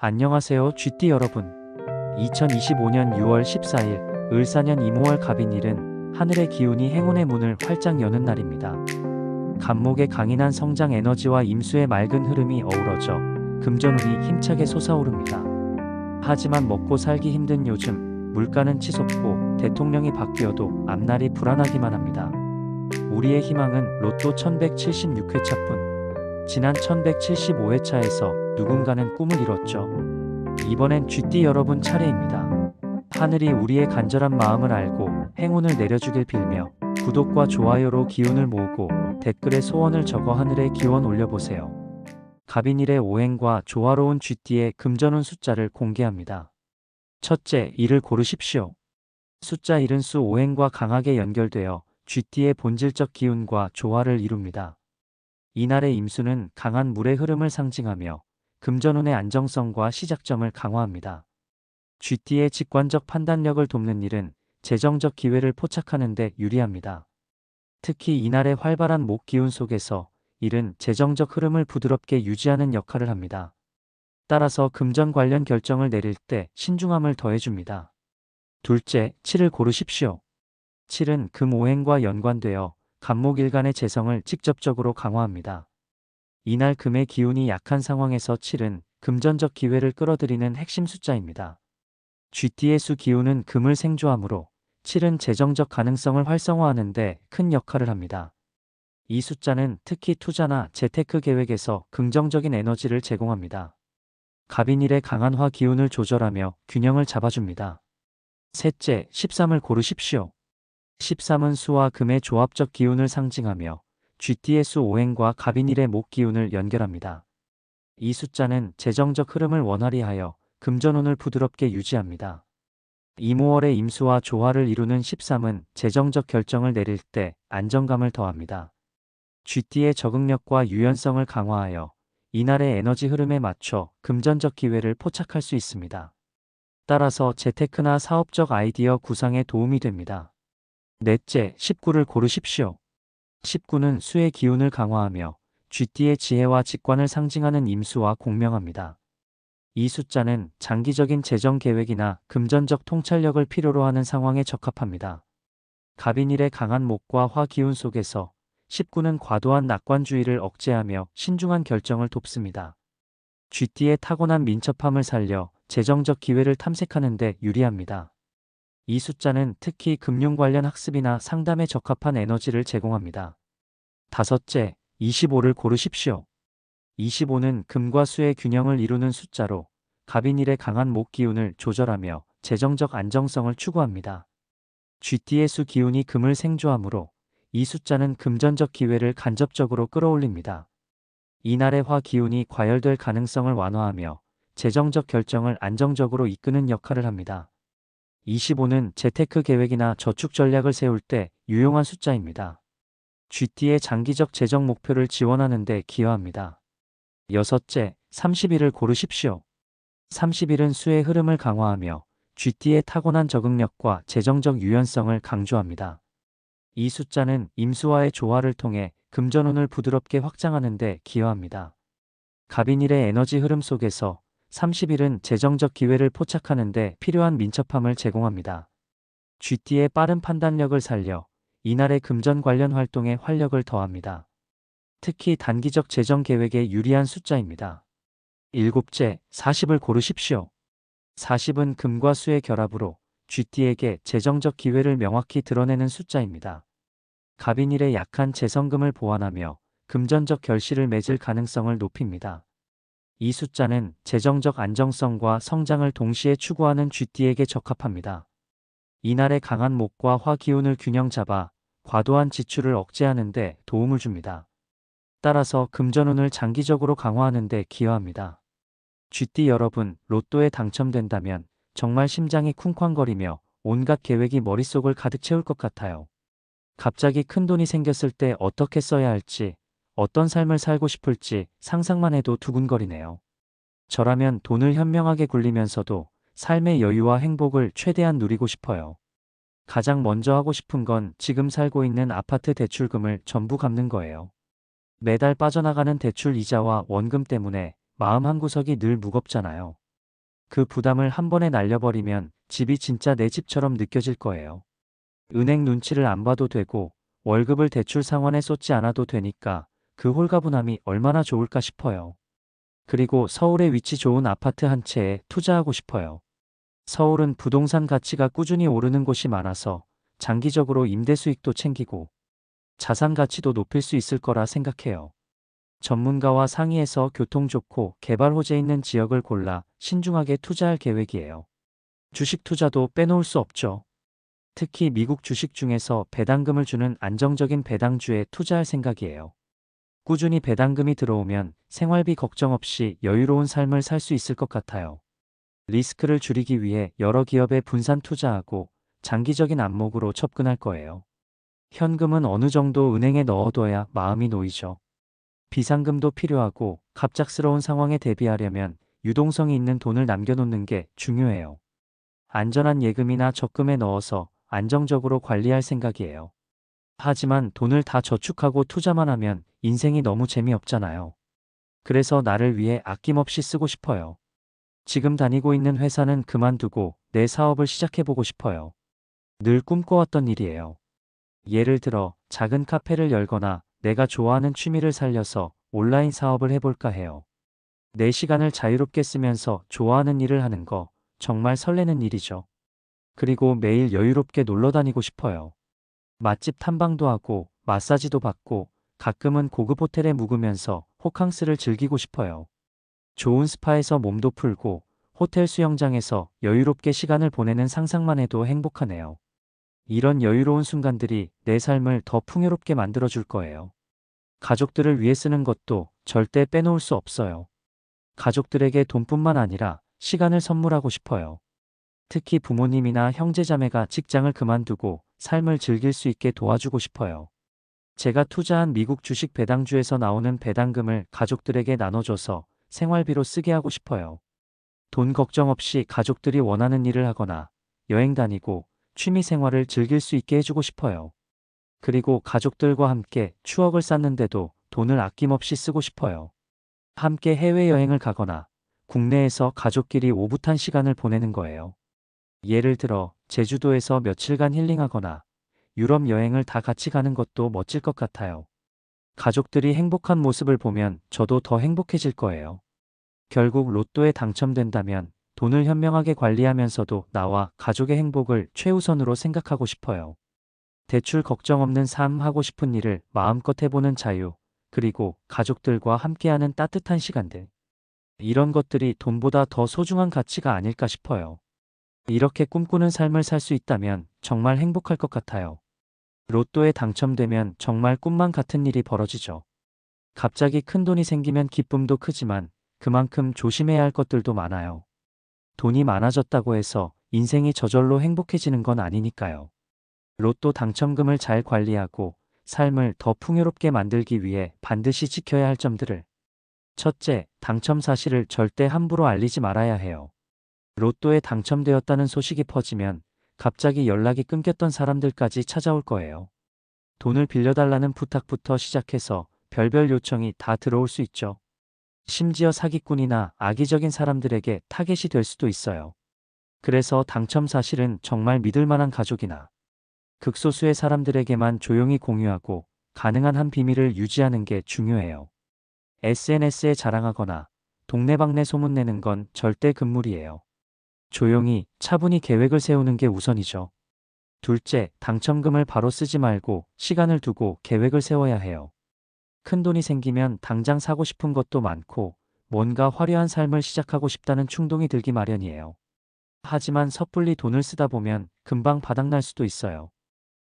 안녕하세요 GT 여러분. 2025년 6월 14일 을사년 이모월 갑인일은 하늘의 기운이 행운의 문을 활짝 여는 날입니다. 갑목의 강인한 성장 에너지와 임수의 맑은 흐름이 어우러져 금전운이 힘차게 솟아오릅니다. 하지만 먹고 살기 힘든 요즘 물가는 치솟고 대통령이 바뀌어도 앞날이 불안하기만 합니다. 우리의 희망은 로또 1176회차뿐. 지난 1175회차에서 누군가는 꿈을 이뤘죠. 이번엔 GT 여러분 차례입니다. 하늘이 우리의 간절한 마음을 알고 행운을 내려주길 빌며 구독과 좋아요로 기운을 모으고 댓글에 소원을 적어 하늘에 기원 올려보세요. 갑인일의 오행과 조화로운 GT의 금전운 숫자를 공개합니다. 첫째, 1을 고르십시오. 숫자 1은 수 오행과 강하게 연결되어 GT의 본질적 기운과 조화를 이룹니다. 이날의 임수는 강한 물의 흐름을 상징하며 금전운의 안정성과 시작점을 강화합니다. GT의 직관적 판단력을 돕는 일은 재정적 기회를 포착하는 데 유리합니다. 특히 이날의 활발한 목 기운 속에서 일은 재정적 흐름을 부드럽게 유지하는 역할을 합니다. 따라서 금전 관련 결정을 내릴 때 신중함을 더해줍니다. 둘째, 7을 고르십시오. 7은 금 오행과 연관되어 갑목일간의 재성을 직접적으로 강화합니다. 이날 금의 기운이 약한 상황에서 7은 금전적 기회를 끌어들이는 핵심 숫자입니다. GT의 수 기운은 금을 생조하므로 7은 재정적 가능성을 활성화하는 데 큰 역할을 합니다. 이 숫자는 특히 투자나 재테크 계획에서 긍정적인 에너지를 제공합니다. 갑인일의 강한 화 기운을 조절하며 균형을 잡아줍니다. 셋째, 13을 고르십시오. 13은 수와 금의 조합적 기운을 상징하며 GT의 수 오행과 갑인일의 목 기운을 연결합니다. 이 숫자는 재정적 흐름을 원활히 하여 금전운을 부드럽게 유지합니다. 이모월의 임수와 조화를 이루는 13은 재정적 결정을 내릴 때 안정감을 더합니다. GT의 적응력과 유연성을 강화하여 이날의 에너지 흐름에 맞춰 금전적 기회를 포착할 수 있습니다. 따라서 재테크나 사업적 아이디어 구상에 도움이 됩니다. 넷째, 19를 고르십시오. 19는 수의 기운을 강화하며 GT의 지혜와 직관을 상징하는 임수와 공명합니다. 이 숫자는 장기적인 재정 계획이나 금전적 통찰력을 필요로 하는 상황에 적합합니다. 갑인일의 강한 목과 화 기운 속에서 19는 과도한 낙관주의를 억제하며 신중한 결정을 돕습니다. GT의 타고난 민첩함을 살려 재정적 기회를 탐색하는 데 유리합니다. 이 숫자는 특히 금융 관련 학습이나 상담에 적합한 에너지를 제공합니다. 다섯째, 25를 고르십시오. 25는 금과 수의 균형을 이루는 숫자로 갑인일의 강한 목 기운을 조절하며 재정적 안정성을 추구합니다. GT의 수 기운이 금을 생조하므로 이 숫자는 금전적 기회를 간접적으로 끌어올립니다. 이날의 화 기운이 과열될 가능성을 완화하며 재정적 결정을 안정적으로 이끄는 역할을 합니다. 25는 재테크 계획이나 저축 전략을 세울 때 유용한 숫자입니다. GT의 장기적 재정 목표를 지원하는 데 기여합니다. 여섯째, 31을 고르십시오. 31은 수의 흐름을 강화하며 GT의 타고난 적응력과 재정적 유연성을 강조합니다. 이 숫자는 임수와의 조화를 통해 금전운을 부드럽게 확장하는 데 기여합니다. 갑인일의 에너지 흐름 속에서 30일은 재정적 기회를 포착하는 데 필요한 민첩함을 제공합니다. GT의 빠른 판단력을 살려 이날의 금전 관련 활동에 활력을 더합니다. 특히 단기적 재정 계획에 유리한 숫자입니다. 일곱째, 40을 고르십시오. 40은 금과 수의 결합으로 GT에게 재정적 기회를 명확히 드러내는 숫자입니다. 갑인일의 약한 재성금을 보완하며 금전적 결실을 맺을 가능성을 높입니다. 이 숫자는 재정적 안정성과 성장을 동시에 추구하는 GT에게 적합합니다. 이날의 강한 목과 화 기운을 균형 잡아 과도한 지출을 억제하는 데 도움을 줍니다. 따라서 금전운을 장기적으로 강화하는 데 기여합니다. GT 여러분, 로또에 당첨된다면 정말 심장이 쿵쾅거리며 온갖 계획이 머릿속을 가득 채울 것 같아요. 갑자기 큰 돈이 생겼을 때 어떻게 써야 할지, 어떤 삶을 살고 싶을지 상상만 해도 두근거리네요. 저라면 돈을 현명하게 굴리면서도 삶의 여유와 행복을 최대한 누리고 싶어요. 가장 먼저 하고 싶은 건 지금 살고 있는 아파트 대출금을 전부 갚는 거예요. 매달 빠져나가는 대출 이자와 원금 때문에 마음 한구석이 늘 무겁잖아요. 그 부담을 한 번에 날려버리면 집이 진짜 내 집처럼 느껴질 거예요. 은행 눈치를 안 봐도 되고 월급을 대출 상환에 쏟지 않아도 되니까 그 홀가분함이 얼마나 좋을까 싶어요. 그리고 서울에 위치 좋은 아파트 한 채에 투자하고 싶어요. 서울은 부동산 가치가 꾸준히 오르는 곳이 많아서 장기적으로 임대 수익도 챙기고 자산 가치도 높일 수 있을 거라 생각해요. 전문가와 상의해서 교통 좋고 개발 호재 있는 지역을 골라 신중하게 투자할 계획이에요. 주식 투자도 빼놓을 수 없죠. 특히 미국 주식 중에서 배당금을 주는 안정적인 배당주에 투자할 생각이에요. 꾸준히 배당금이 들어오면 생활비 걱정 없이 여유로운 삶을 살 수 있을 것 같아요. 리스크를 줄이기 위해 여러 기업에 분산 투자하고 장기적인 안목으로 접근할 거예요. 현금은 어느 정도 은행에 넣어둬야 마음이 놓이죠. 비상금도 필요하고 갑작스러운 상황에 대비하려면 유동성이 있는 돈을 남겨놓는 게 중요해요. 안전한 예금이나 적금에 넣어서 안정적으로 관리할 생각이에요. 하지만 돈을 다 저축하고 투자만 하면 인생이 너무 재미없잖아요. 그래서 나를 위해 아낌없이 쓰고 싶어요. 지금 다니고 있는 회사는 그만두고 내 사업을 시작해보고 싶어요. 늘 꿈꿔왔던 일이에요. 예를 들어 작은 카페를 열거나 내가 좋아하는 취미를 살려서 온라인 사업을 해볼까 해요. 내 시간을 자유롭게 쓰면서 좋아하는 일을 하는 거 정말 설레는 일이죠. 그리고 매일 여유롭게 놀러 다니고 싶어요. 맛집 탐방도 하고 마사지도 받고 가끔은 고급 호텔에 묵으면서 호캉스를 즐기고 싶어요. 좋은 스파에서 몸도 풀고 호텔 수영장에서 여유롭게 시간을 보내는 상상만 해도 행복하네요. 이런 여유로운 순간들이 내 삶을 더 풍요롭게 만들어줄 거예요. 가족들을 위해 쓰는 것도 절대 빼놓을 수 없어요. 가족들에게 돈뿐만 아니라 시간을 선물하고 싶어요. 특히 부모님이나 형제자매가 직장을 그만두고 삶을 즐길 수 있게 도와주고 싶어요. 제가 투자한 미국 주식 배당주에서 나오는 배당금을 가족들에게 나눠줘서 생활비로 쓰게 하고 싶어요. 돈 걱정 없이 가족들이 원하는 일을 하거나 여행 다니고 취미 생활을 즐길 수 있게 해주고 싶어요. 그리고 가족들과 함께 추억을 쌓는데도 돈을 아낌없이 쓰고 싶어요. 함께 해외여행을 가거나 국내에서 가족끼리 오붓한 시간을 보내는 거예요. 예를 들어 제주도에서 며칠간 힐링하거나 유럽 여행을 다 같이 가는 것도 멋질 것 같아요. 가족들이 행복한 모습을 보면 저도 더 행복해질 거예요. 결국 로또에 당첨된다면 돈을 현명하게 관리하면서도 나와 가족의 행복을 최우선으로 생각하고 싶어요. 대출 걱정 없는 삶, 하고 싶은 일을 마음껏 해보는 자유, 그리고 가족들과 함께하는 따뜻한 시간들. 이런 것들이 돈보다 더 소중한 가치가 아닐까 싶어요. 이렇게 꿈꾸는 삶을 살 수 있다면 정말 행복할 것 같아요. 로또에 당첨되면 정말 꿈만 같은 일이 벌어지죠. 갑자기 큰 돈이 생기면 기쁨도 크지만 그만큼 조심해야 할 것들도 많아요. 돈이 많아졌다고 해서 인생이 저절로 행복해지는 건 아니니까요. 로또 당첨금을 잘 관리하고 삶을 더 풍요롭게 만들기 위해 반드시 지켜야 할 점들을. 첫째, 당첨 사실을 절대 함부로 알리지 말아야 해요. 로또에 당첨되었다는 소식이 퍼지면 갑자기 연락이 끊겼던 사람들까지 찾아올 거예요. 돈을 빌려달라는 부탁부터 시작해서 별별 요청이 다 들어올 수 있죠. 심지어 사기꾼이나 악의적인 사람들에게 타겟이 될 수도 있어요. 그래서 당첨 사실은 정말 믿을 만한 가족이나 극소수의 사람들에게만 조용히 공유하고 가능한 한 비밀을 유지하는 게 중요해요. SNS에 자랑하거나 동네방네 소문내는 건 절대 금물이에요. 조용히 차분히 계획을 세우는 게 우선이죠. 둘째, 당첨금을 바로 쓰지 말고 시간을 두고 계획을 세워야 해요. 큰 돈이 생기면 당장 사고 싶은 것도 많고 뭔가 화려한 삶을 시작하고 싶다는 충동이 들기 마련이에요. 하지만 섣불리 돈을 쓰다 보면 금방 바닥날 수도 있어요.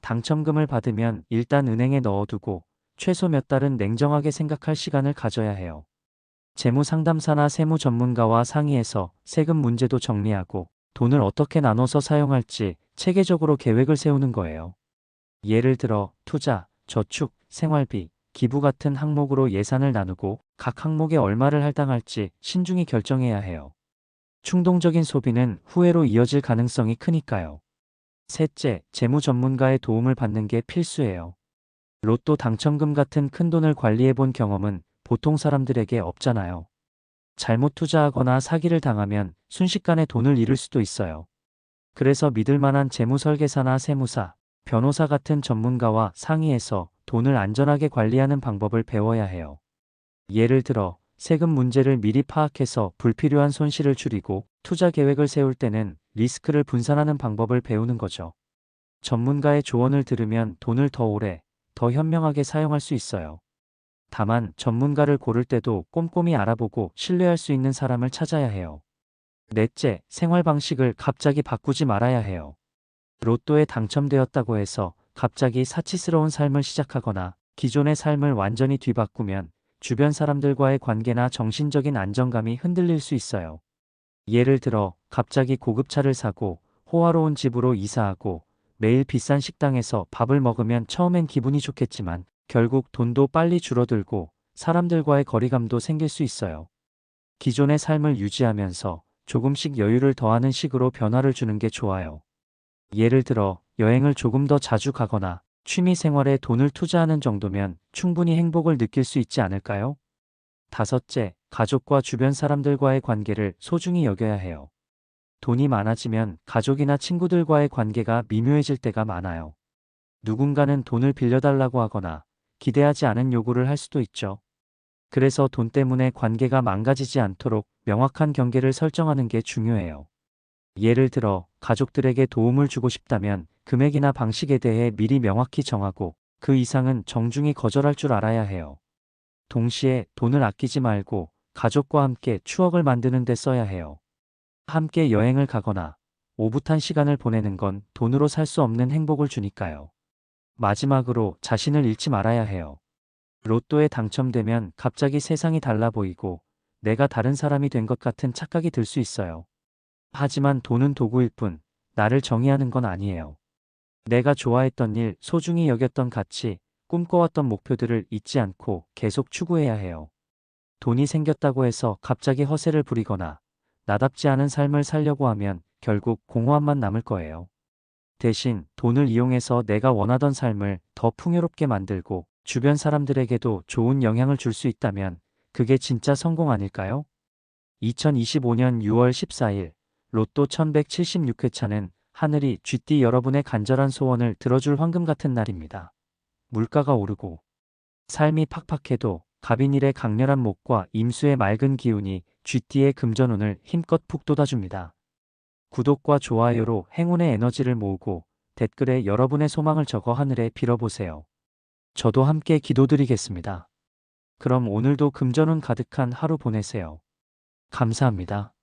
당첨금을 받으면 일단 은행에 넣어두고 최소 몇 달은 냉정하게 생각할 시간을 가져야 해요. 재무 상담사나 세무 전문가와 상의해서 세금 문제도 정리하고 돈을 어떻게 나눠서 사용할지 체계적으로 계획을 세우는 거예요. 예를 들어 투자, 저축, 생활비, 기부 같은 항목으로 예산을 나누고 각 항목에 얼마를 할당할지 신중히 결정해야 해요. 충동적인 소비는 후회로 이어질 가능성이 크니까요. 셋째, 재무 전문가의 도움을 받는 게 필수예요. 로또 당첨금 같은 큰 돈을 관리해 본 경험은 보통 사람들에게 없잖아요. 잘못 투자하거나 사기를 당하면 순식간에 돈을 잃을 수도 있어요. 그래서 믿을 만한 재무설계사나 세무사, 변호사 같은 전문가와 상의해서 돈을 안전하게 관리하는 방법을 배워야 해요. 예를 들어 세금 문제를 미리 파악해서 불필요한 손실을 줄이고 투자 계획을 세울 때는 리스크를 분산하는 방법을 배우는 거죠. 전문가의 조언을 들으면 돈을 더 오래, 더 현명하게 사용할 수 있어요. 다만 전문가를 고를 때도 꼼꼼히 알아보고 신뢰할 수 있는 사람을 찾아야 해요. 넷째, 생활 방식을 갑자기 바꾸지 말아야 해요. 로또에 당첨되었다고 해서 갑자기 사치스러운 삶을 시작하거나 기존의 삶을 완전히 뒤바꾸면 주변 사람들과의 관계나 정신적인 안정감이 흔들릴 수 있어요. 예를 들어 갑자기 고급차를 사고 호화로운 집으로 이사하고 매일 비싼 식당에서 밥을 먹으면 처음엔 기분이 좋겠지만 결국 돈도 빨리 줄어들고 사람들과의 거리감도 생길 수 있어요. 기존의 삶을 유지하면서 조금씩 여유를 더하는 식으로 변화를 주는 게 좋아요. 예를 들어 여행을 조금 더 자주 가거나 취미 생활에 돈을 투자하는 정도면 충분히 행복을 느낄 수 있지 않을까요? 다섯째, 가족과 주변 사람들과의 관계를 소중히 여겨야 해요. 돈이 많아지면 가족이나 친구들과의 관계가 미묘해질 때가 많아요. 누군가는 돈을 빌려달라고 하거나 기대하지 않은 요구를 할 수도 있죠. 그래서 돈 때문에 관계가 망가지지 않도록 명확한 경계를 설정하는 게 중요해요. 예를 들어 가족들에게 도움을 주고 싶다면 금액이나 방식에 대해 미리 명확히 정하고 그 이상은 정중히 거절할 줄 알아야 해요. 동시에 돈을 아끼지 말고 가족과 함께 추억을 만드는 데 써야 해요. 함께 여행을 가거나 오붓한 시간을 보내는 건 돈으로 살 수 없는 행복을 주니까요. 마지막으로 자신을 잃지 말아야 해요. 로또에 당첨되면 갑자기 세상이 달라 보이고 내가 다른 사람이 된 것 같은 착각이 들 수 있어요. 하지만 돈은 도구일 뿐 나를 정의하는 건 아니에요. 내가 좋아했던 일, 소중히 여겼던 가치, 꿈꿔왔던 목표들을 잊지 않고 계속 추구해야 해요. 돈이 생겼다고 해서 갑자기 허세를 부리거나 나답지 않은 삶을 살려고 하면 결국 공허함만 남을 거예요. 대신 돈을 이용해서 내가 원하던 삶을 더 풍요롭게 만들고 주변 사람들에게도 좋은 영향을 줄 수 있다면 그게 진짜 성공 아닐까요? 2025년 6월 14일 로또 1176회차는 하늘이 쥐띠 여러분의 간절한 소원을 들어줄 황금 같은 날입니다. 물가가 오르고 삶이 팍팍해도 갑인일의 강렬한 목과 임수의 맑은 기운이 쥐띠의 금전운을 힘껏 푹 돋아줍니다. 구독과 좋아요로 행운의 에너지를 모으고 댓글에 여러분의 소망을 적어 하늘에 빌어보세요. 저도 함께 기도드리겠습니다. 그럼 오늘도 금전운 가득한 하루 보내세요. 감사합니다.